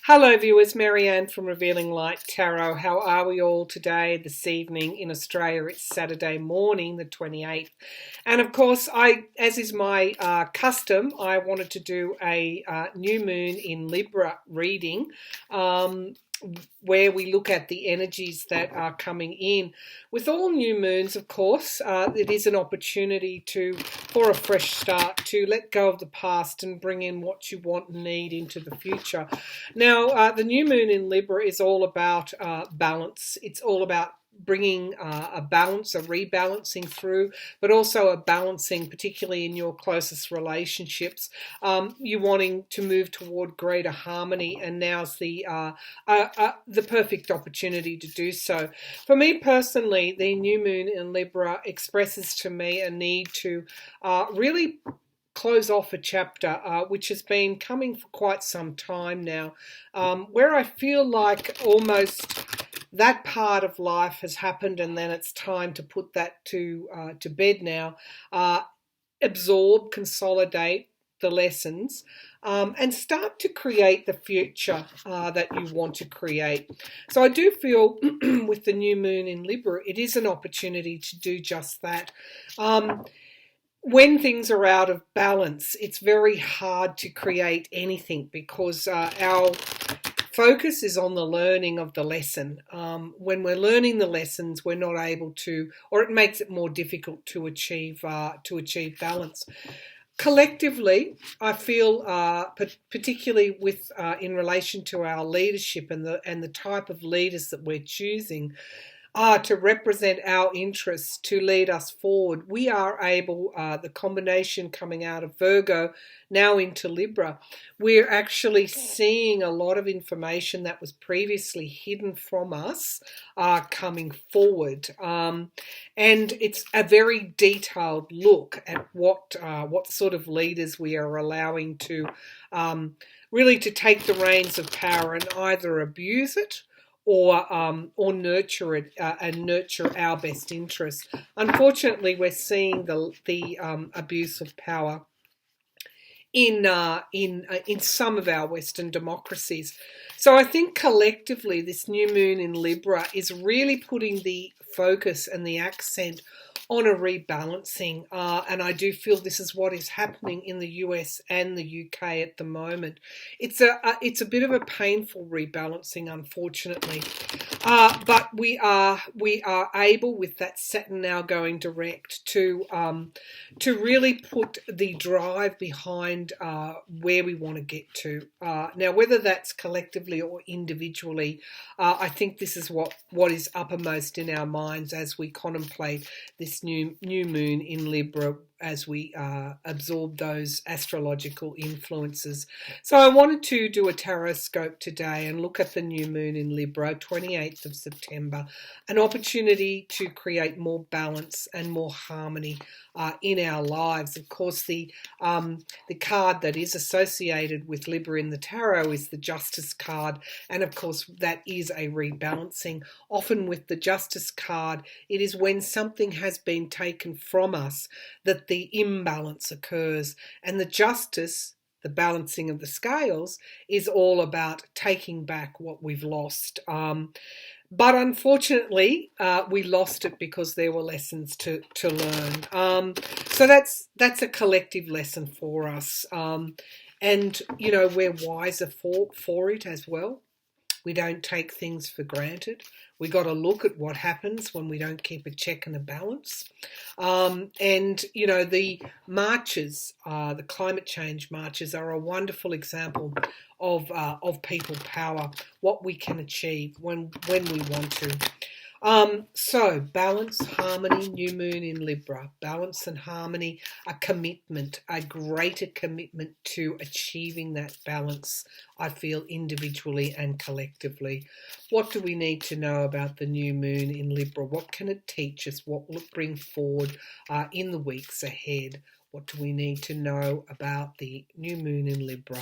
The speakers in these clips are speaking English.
Hello viewers, Marianne from Revealing Light Tarot. How are we all today, this evening in Australia? It's Saturday morning, the 28th. And of course, as is my custom, I wanted to do a new moon in Libra reading. Where we look at the energies that are coming in. With all new moons, of course, it is an opportunity for a fresh start, to let go of the past and bring in what you want and need into the future. Now, the new moon in Libra is all about balance. It's all about bringing a balance, a rebalancing through, but also a balancing, particularly in your closest relationships. You wanting to move toward greater harmony, and now's the perfect opportunity to do so. For me personally, the new moon in Libra expresses to me a need to really close off a chapter which has been coming for quite some time now, where I feel like almost that part of life has happened, and then it's time to put that to bed now. Absorb, consolidate the lessons, and start to create the future that you want to create. So I do feel with the new moon in Libra, it is an opportunity to do just that. When things are out of balance, it's very hard to create anything because our focus is on the learning of the lesson. When we're learning the lessons, we're not able to, or it makes it more difficult to achieve balance. Collectively, I feel, particularly with in relation to our leadership and the type of leaders that we're choosing, to represent our interests, to lead us forward, we are able, the combination coming out of Virgo now into Libra, we're actually seeing a lot of information that was previously hidden from us coming forward. And it's a very detailed look at what sort of leaders we are allowing to really to take the reins of power and either abuse it or nurture it and nurture our best interests. Unfortunately, we're seeing the abuse of power in some of our Western democracies. So I think collectively, this new moon in Libra is really putting the focus and the accent on a rebalancing, and I do feel this is what is happening in the US and the UK at the moment. It's a bit of a painful rebalancing, unfortunately, but we are able, with that Saturn now going direct, to really put the drive behind where we want to get to. Now, whether that's collectively or individually, I think this is what is uppermost in our minds as we contemplate this new moon in Libra, as we absorb those astrological influences. So I wanted to do a tarot scope today and look at the new moon in Libra, 28th of September, an opportunity to create more balance and more harmony in our lives. Of course, the card that is associated with Libra in the tarot is the Justice card, and of course that is a rebalancing. Often with the Justice card, it is when something has been taken from us that the imbalance occurs, and the Justice, the balancing of the scales, is all about taking back what we've lost. But unfortunately, we lost it because there were lessons to learn. So that's a collective lesson for us. And, you know, we're wiser for it as well. We don't take things for granted. We got to look at what happens when we don't keep a check and a balance. And, you know, the marches, the climate change marches, are a wonderful example of people power, what we can achieve when we want to. So balance, harmony, new moon in Libra, balance and harmony, a commitment, a greater commitment to achieving that balance, I feel, individually and collectively. What do we need to know about the new moon in Libra? What can it teach us? What will it bring forward in the weeks ahead? What do we need to know about the new moon in Libra?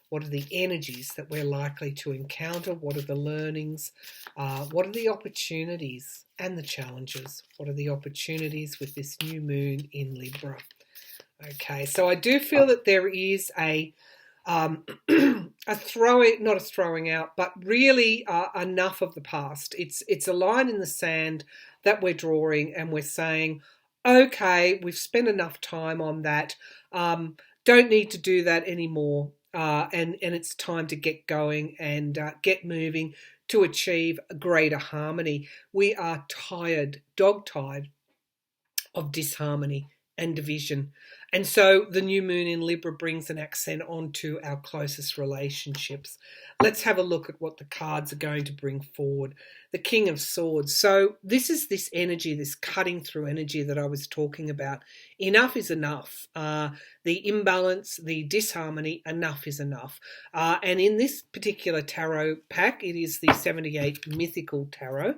What are the energies that we're likely to encounter? What are the learnings? What are the opportunities and the challenges? What are the opportunities with this new moon in Libra? Okay, so I do feel that there is a a throwing, not a throwing out, but really enough of the past. It's a line in the sand that we're drawing, and we're saying, okay, we've spent enough time on that. Don't need to do that anymore. And it's time to get going and get moving to achieve a greater harmony. We are tired, dog tired of disharmony and division. And so the new moon in Libra brings an accent onto our closest relationships. Let's have a look at what the cards are going to bring forward. The King of Swords. So this is this energy, this cutting through energy that I was talking about. Enough is enough. The imbalance, the disharmony, enough is enough. And in this particular tarot pack, it is the 78 Mythical Tarot.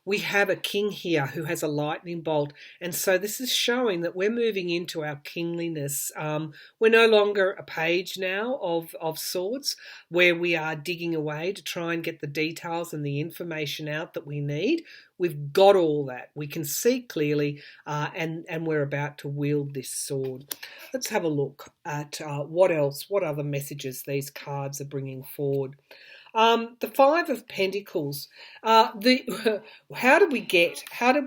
We have a king here who has a lightning bolt. And so this is showing that we're moving into our kingliness. We're no longer a page now of swords, where we are digging away to try and get the details and the information out that we need. We've got all that. We can see clearly, and we're about to wield this sword. Let's have a look at what else, what other messages these cards are bringing forward. The Five of Pentacles. How did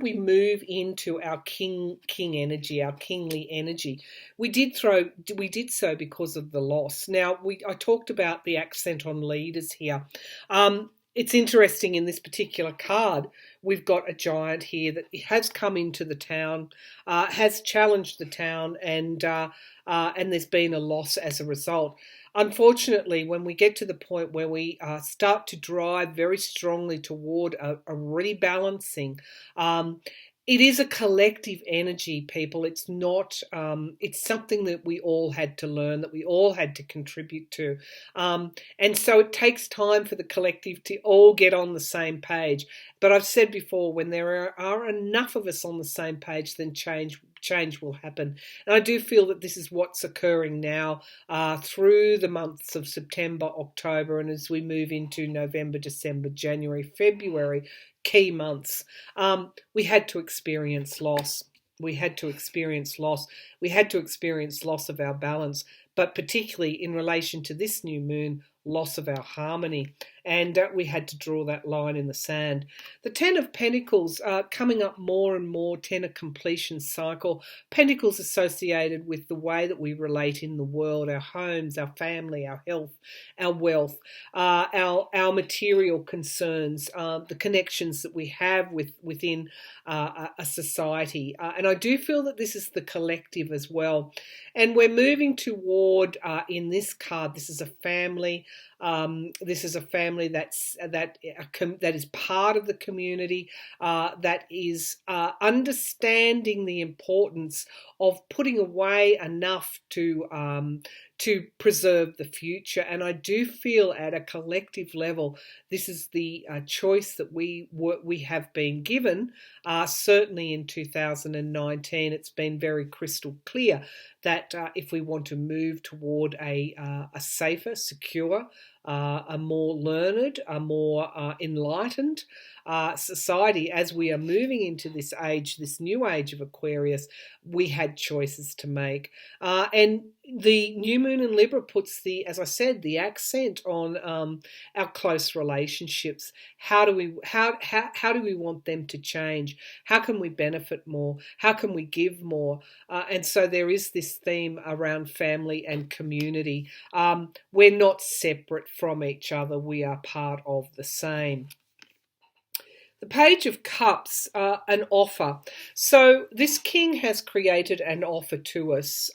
we move into our king energy, our kingly energy? We did so because of the loss. Now, I talked about the accent on leaders here. It's interesting in this particular card, we've got a giant here that has come into the town, has challenged the town, and there's been a loss as a result. Unfortunately, when we get to the point where we start to drive very strongly toward a rebalancing, it is a collective energy, people. It's not, it's something that we all had to learn, that we all had to contribute to. And so it takes time for the collective to all get on the same page. But I've said before, when there are enough of us on the same page, then change will happen. And I do feel that this is what's occurring now through the months of September, October, and as we move into November, December, January, February, key months. We had to experience loss. We had to experience loss. We had to experience loss of our balance, but particularly in relation to this new moon, loss of our harmony. And we had to draw that line in the sand. The Ten of Pentacles coming up more and more, Ten of Completion cycle. Pentacles associated with the way that we relate in the world, our homes, our family, our health, our wealth, our material concerns, the connections that we have within a society. And I do feel that this is the collective as well. And we're moving toward, in this card, this is a family. This is a family that is part of the community, that is understanding the importance of putting away enough to preserve the future. And I do feel at a collective level, this is the choice that we have been given. Certainly in 2019, it's been very crystal clear that if we want to move toward a safer, secure, a more learned, a more enlightened society, as we are moving into this age, this new age of Aquarius, we had choices to make. And the new moon in Libra puts as I said, the accent on our close relationships. How do we want them to change? How can we benefit more? How can we give more? And so there is this theme around family and community. We're not separate from each other. We are part of the same. The Page of Cups, an offer. So this king has created an offer to us,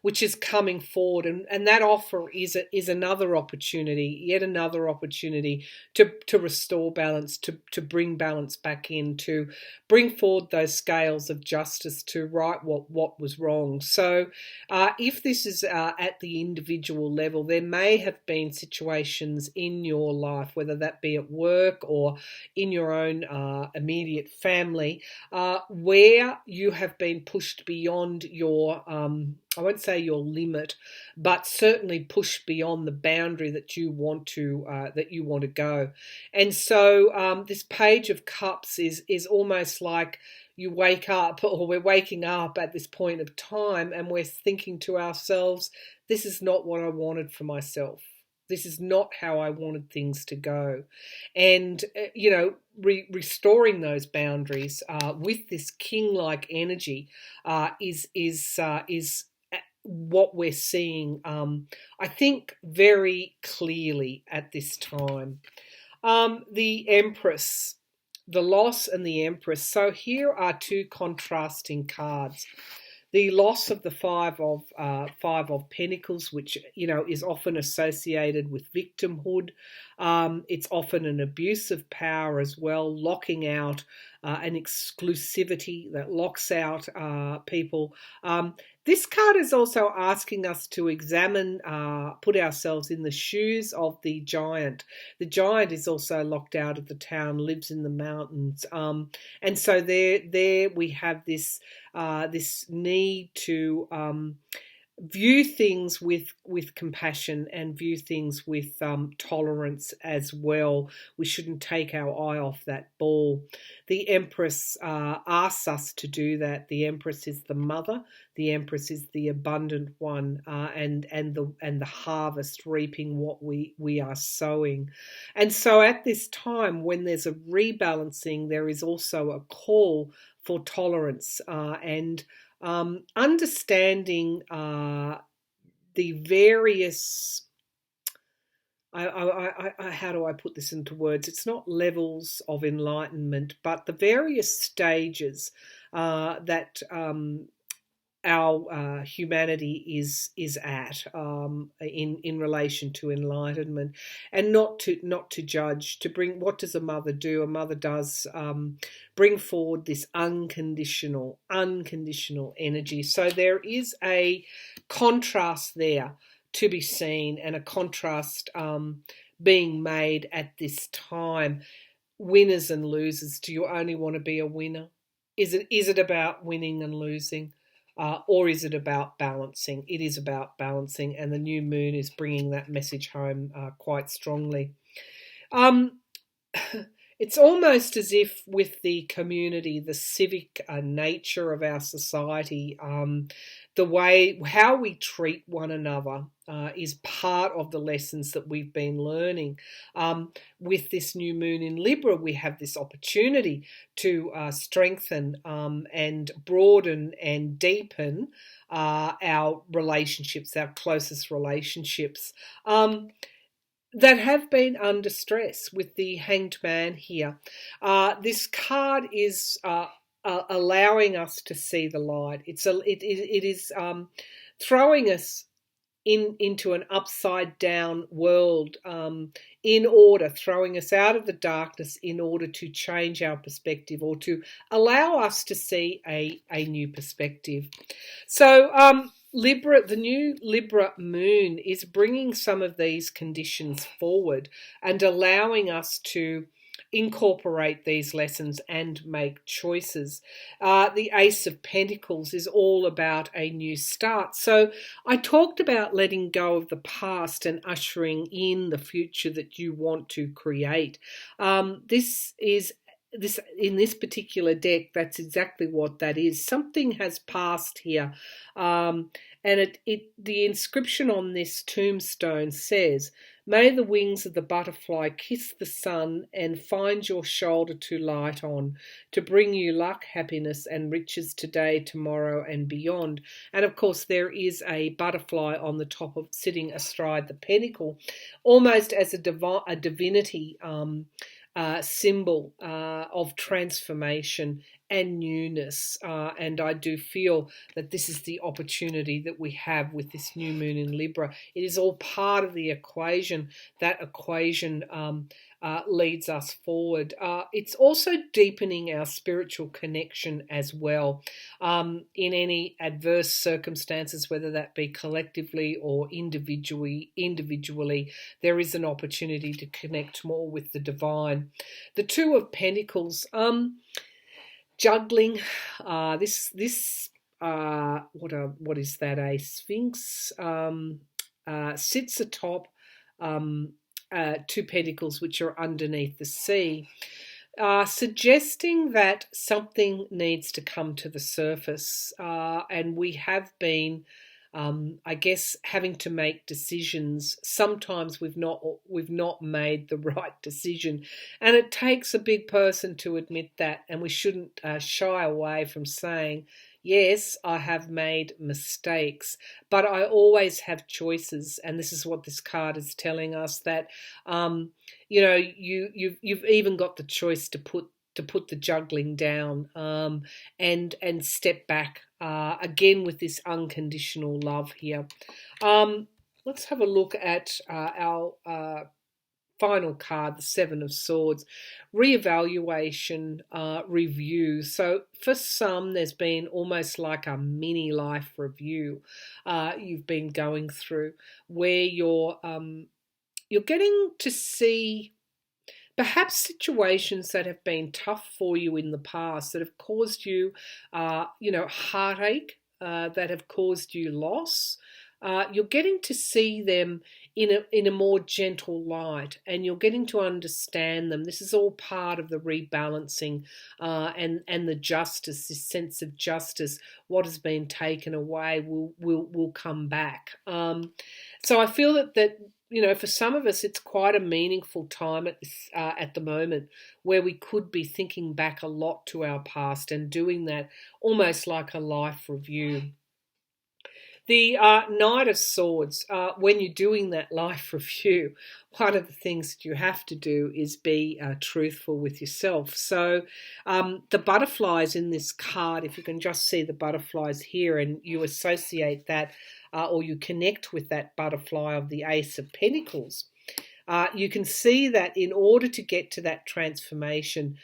which is coming forward, and that offer is another opportunity, yet another opportunity to restore balance, to bring balance back in, to bring forward those scales of justice, to right what was wrong. So if this is at the individual level, there may have been situations in your life, whether that be at work or in your own own immediate family, where you have been pushed beyond your, I won't say your limit, but certainly pushed beyond the boundary that you want to go. And so this Page of Cups is almost like you wake up, or we're waking up at this point of time, and we're thinking to ourselves, this is not what I wanted for myself. This is not how I wanted things to go. And, restoring those boundaries with this king-like energy is what we're seeing, I think, very clearly at this time. The Empress, the Loss and the Empress. So here are two contrasting cards. The loss of the Five of Pentacles, which is often associated with victimhood. It's often an abuse of power as well, locking out, an exclusivity that locks out people. This card is also asking us to examine, put ourselves in the shoes of the giant. The giant is also locked out of the town, lives in the mountains, and so there we have this need to view things with compassion and view things with tolerance as well. We shouldn't take our eye off that ball. The Empress asks us to do that. The Empress is the mother. The Empress is the abundant one, and the harvest, reaping what we are sowing. And so at this time, when there's a rebalancing, there is also a call for tolerance and understanding the various, how do I put this into words? It's not levels of enlightenment, but the various stages that our humanity is at in relation to enlightenment, and not to judge. To bring, what does a mother do? A mother does bring forward this unconditional energy. So there is a contrast there to be seen, and a contrast being made at this time. Winners and losers. Do you only want to be a winner? Is it about winning and losing? Or is it about balancing? It is about balancing, and the new moon is bringing that message home quite strongly. It's almost as if with the community, the civic nature of our society, the way how we treat one another is part of the lessons that we've been learning. With this new moon in Libra, we have this opportunity to strengthen and broaden and deepen our relationships, our closest relationships. That have been under stress with the Hanged Man here. This card is allowing us to see the light. It is throwing us into an upside down world in order, throwing us out of the darkness in order to change our perspective, or to allow us to see a new perspective. So Libra, the new Libra moon is bringing some of these conditions forward and allowing us to incorporate these lessons and make choices. The Ace of Pentacles is all about a new start. So I talked about letting go of the past and ushering in the future that you want to create. This in this particular deck, that's exactly what that is. Something has passed here, and the inscription on this tombstone says, "May the wings of the butterfly kiss the sun and find your shoulder to light on, to bring you luck, happiness, and riches today, tomorrow, and beyond." And of course, there is a butterfly on the top of, sitting astride the pentacle, almost as a divinity symbol of transformation and newness. And I do feel that this is the opportunity that we have with this new moon in Libra. It is all part of the equation. That equation leads us forward. It's also deepening our spiritual connection as well. In any adverse circumstances, whether that be collectively or individually, there is an opportunity to connect more with the divine. The Two of Pentacles, juggling. What is that? A Sphinx sits atop two pentacles, which are underneath the sea, suggesting that something needs to come to the surface, and we have been, I guess, having to make decisions. Sometimes we've not made the right decision, and it takes a big person to admit that. And we shouldn't shy away from saying, yes, I have made mistakes, but I always have choices. And this is what this card is telling us, that you've even got the choice to put the juggling down, and step back, again with this unconditional love here. Let's have a look at our final card, the Seven of Swords, reevaluation, review. So for some, there's been almost like a mini life review you've been going through, where you're getting to see perhaps situations that have been tough for you in the past, that have caused you, heartache, that have caused you loss. You're getting to see them in a more gentle light, and you're getting to understand them. This is all part of the rebalancing, and the justice, this sense of justice. What has been taken away will come back. So I feel that for some of us, it's quite a meaningful time at the moment, where we could be thinking back a lot to our past and doing that almost like a life review. The Knight of Swords, when you're doing that life review, one of the things that you have to do is be truthful with yourself. So the butterflies in this card, if you can just see the butterflies here, and you associate that, or you connect with that butterfly of the Ace of Pentacles, you can see that in order to get to that transformation,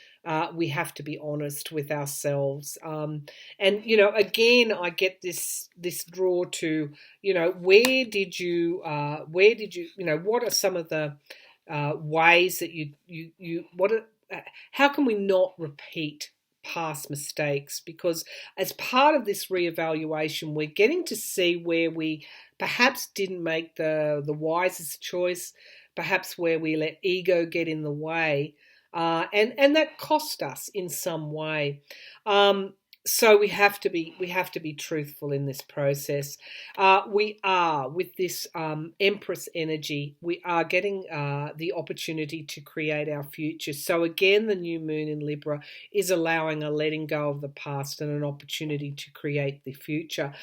we have to be honest with ourselves. And again, I get this draw to, where did you, what are some of the ways that how can we not repeat past mistakes? Because as part of this reevaluation, we're getting to see where we perhaps didn't make the wisest choice, perhaps where we let ego get in the way, and that cost us in some way. So we have to be truthful in this process. We are, with this Empress energy, we are getting the opportunity to create our future. So again, the new moon in Libra is allowing a letting go of the past and an opportunity to create the future.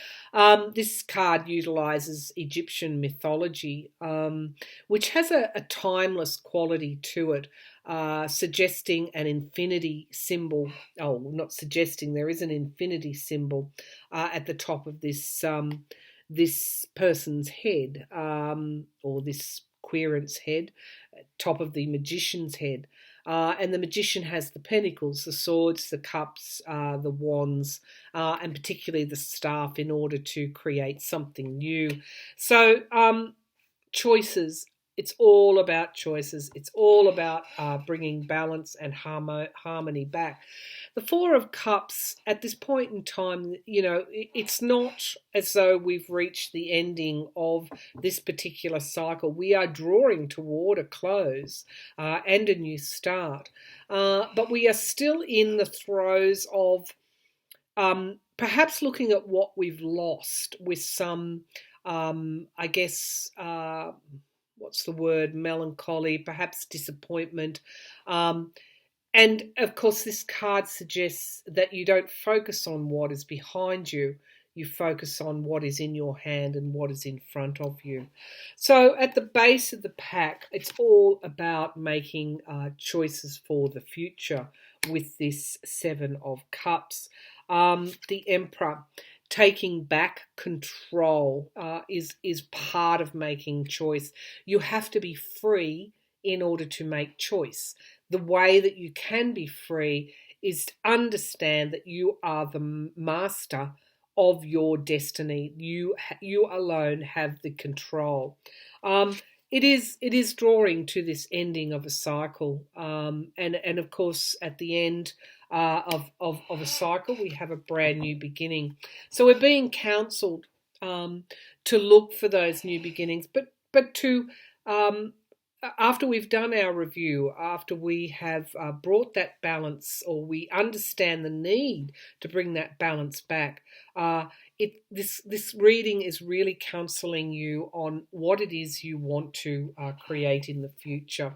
This card utilizes Egyptian mythology, which has a timeless quality to it. Suggesting an infinity symbol. Oh, not suggesting, there is an infinity symbol at the top of this person's head, or this querent's head, top of the magician's head. And the magician has the pentacles, the swords, the cups, the wands, and particularly the staff, in order to create something new. So choices. It's all about choices. It's all about bringing balance and harmony back. The Four of Cups, at this point in time, it's not as though we've reached the ending of this particular cycle. We are drawing toward a close and a new start. But we are still in the throes of perhaps looking at what we've lost, with some, what's the word, melancholy, perhaps disappointment. And of course, this card suggests that you don't focus on what is behind you. You focus on what is in your hand and what is in front of you. So at the base of the pack, it's all about making choices for the future. with this Seven of Cups. The Emperor, taking back control, is part of making choice. You have to be free in order to make choice. The way that you can be free is to understand that you are the master of your destiny. You alone have the control. It is drawing to this ending of a cycle, and of course at the end of a cycle we have a brand new beginning. So we're being counselled to look for those new beginnings, but to after we've done our review, after we have brought that balance, or we understand the need to bring that balance back, this reading is counselling you on what it is you want to create in the future.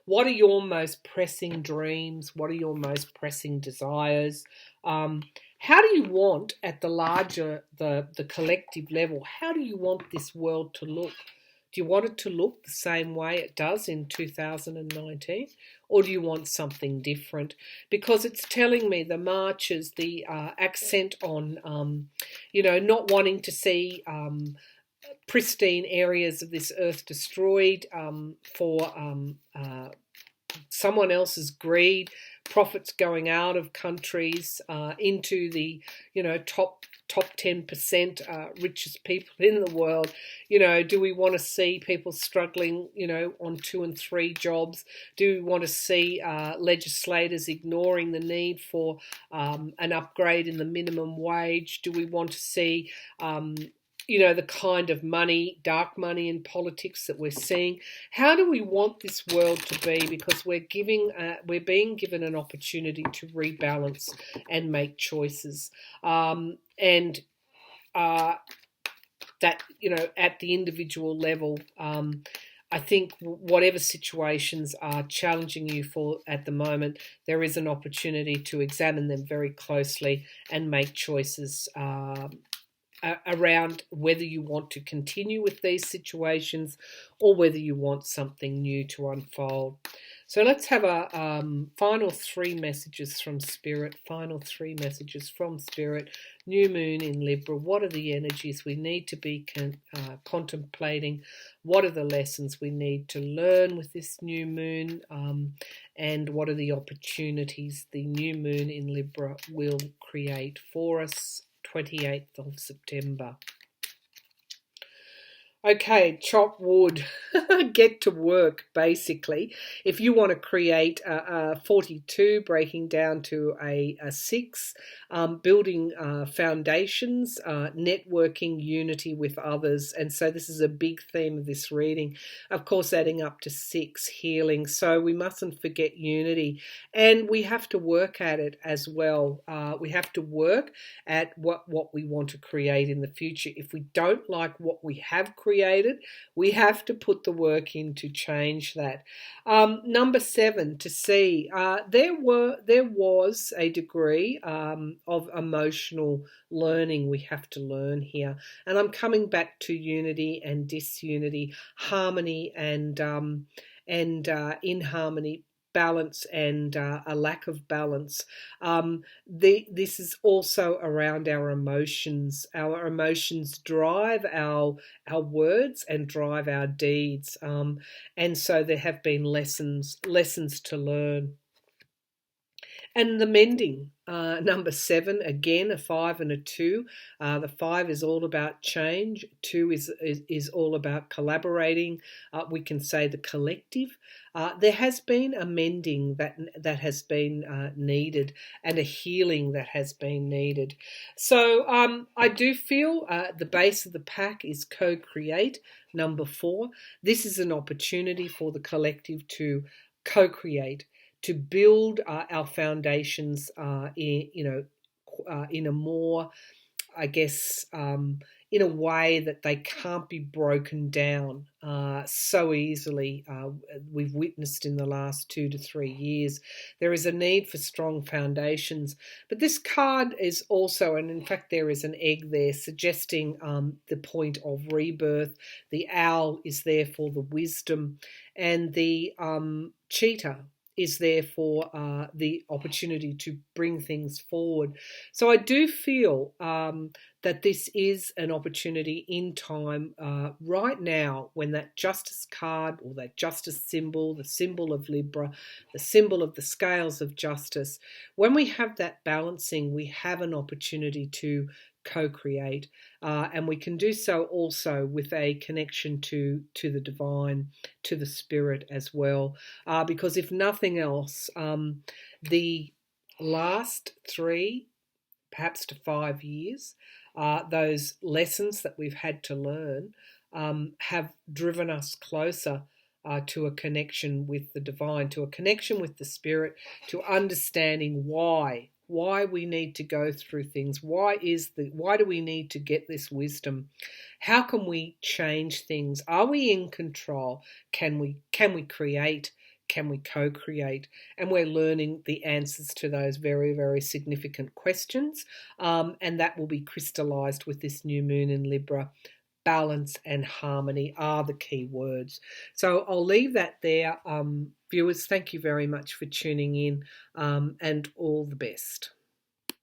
What are your most pressing dreams? What are your most pressing desires? How do you want, at the larger, the collective level, how do you want this world to look? Do you want it to look the same way it does in 2019? Or do you want something different? Because it's telling me the marches, the accent on, not wanting to see pristine areas of this earth destroyed for someone else's greed, profits going out of countries into the top 10% richest people in the world. Do we want to see people struggling on 2 and 3 jobs? Do we want to see legislators ignoring the need for an upgrade in the minimum wage? Do we want to see the kind of money, dark money in politics that we're seeing? How do we want this world to be? Because we're being given an opportunity to rebalance and make choices. And that, at the individual level, I think whatever situations are challenging you for at the moment, there is an opportunity to examine them very closely and make choices around whether you want to continue with these situations or whether you want something new to unfold. So let's have a final 3 messages from Spirit. Final 3 messages from Spirit. New moon in Libra. What are the energies we need to be contemplating? What are the lessons we need to learn with this new moon? And what are the opportunities the new moon in Libra will create for us? 28th of September. Okay, chop wood, get to work, basically. If you want to create a 42 breaking down to a 6, building foundations, networking, unity with others. And so this is a big theme of this reading. Of course, adding up to 6, healing. So we mustn't forget unity. And we have to work at it as well. We have to work at what we want to create in the future. If we don't like what we have created, we have to put the work in to change that. Number 7, to see there was a degree of emotional learning we have to learn here, and I'm coming back to unity and disunity, harmony and inharmony, balance and a lack of balance. This is also around our emotions. Our emotions drive our words and drive our deeds. And so there have been lessons to learn. And the mending, number 7, again, a 5 and a 2. The 5 is all about change. 2 is all about collaborating. We can say the collective. There has been a mending that has been needed, and a healing that has been needed. So I do feel the base of the pack is co-create, number 4. This is an opportunity for the collective to co-create, to build our foundations in a more, I guess, in a way that they can't be broken down so easily. We've witnessed in the last 2 to 3 years, there is a need for strong foundations. But this card is also, and in fact there is an egg there, suggesting the point of rebirth. The owl is there for the wisdom, and the cheetah is there for the opportunity to bring things forward. So I do feel that this is an opportunity in time right now, when that justice card or that justice symbol, the symbol of Libra, the symbol of the scales of justice, when we have that balancing, we have an opportunity to co-create, and we can do so also with a connection to the divine, to the spirit as well, because if nothing else, the last 3 perhaps to 5 years, those lessons that we've had to learn have driven us closer to a connection with the divine, to a connection with the spirit, to understanding why we need to go through things. Why do we need to get this wisdom? How can we change things? Are we in control? Can we create? Can we co-create? And we're learning the answers to those very, very significant questions. And that will be crystallized with this new moon in Libra. Balance and harmony are the key words. So I'll leave that there. Viewers, thank you very much for tuning in, and all the best.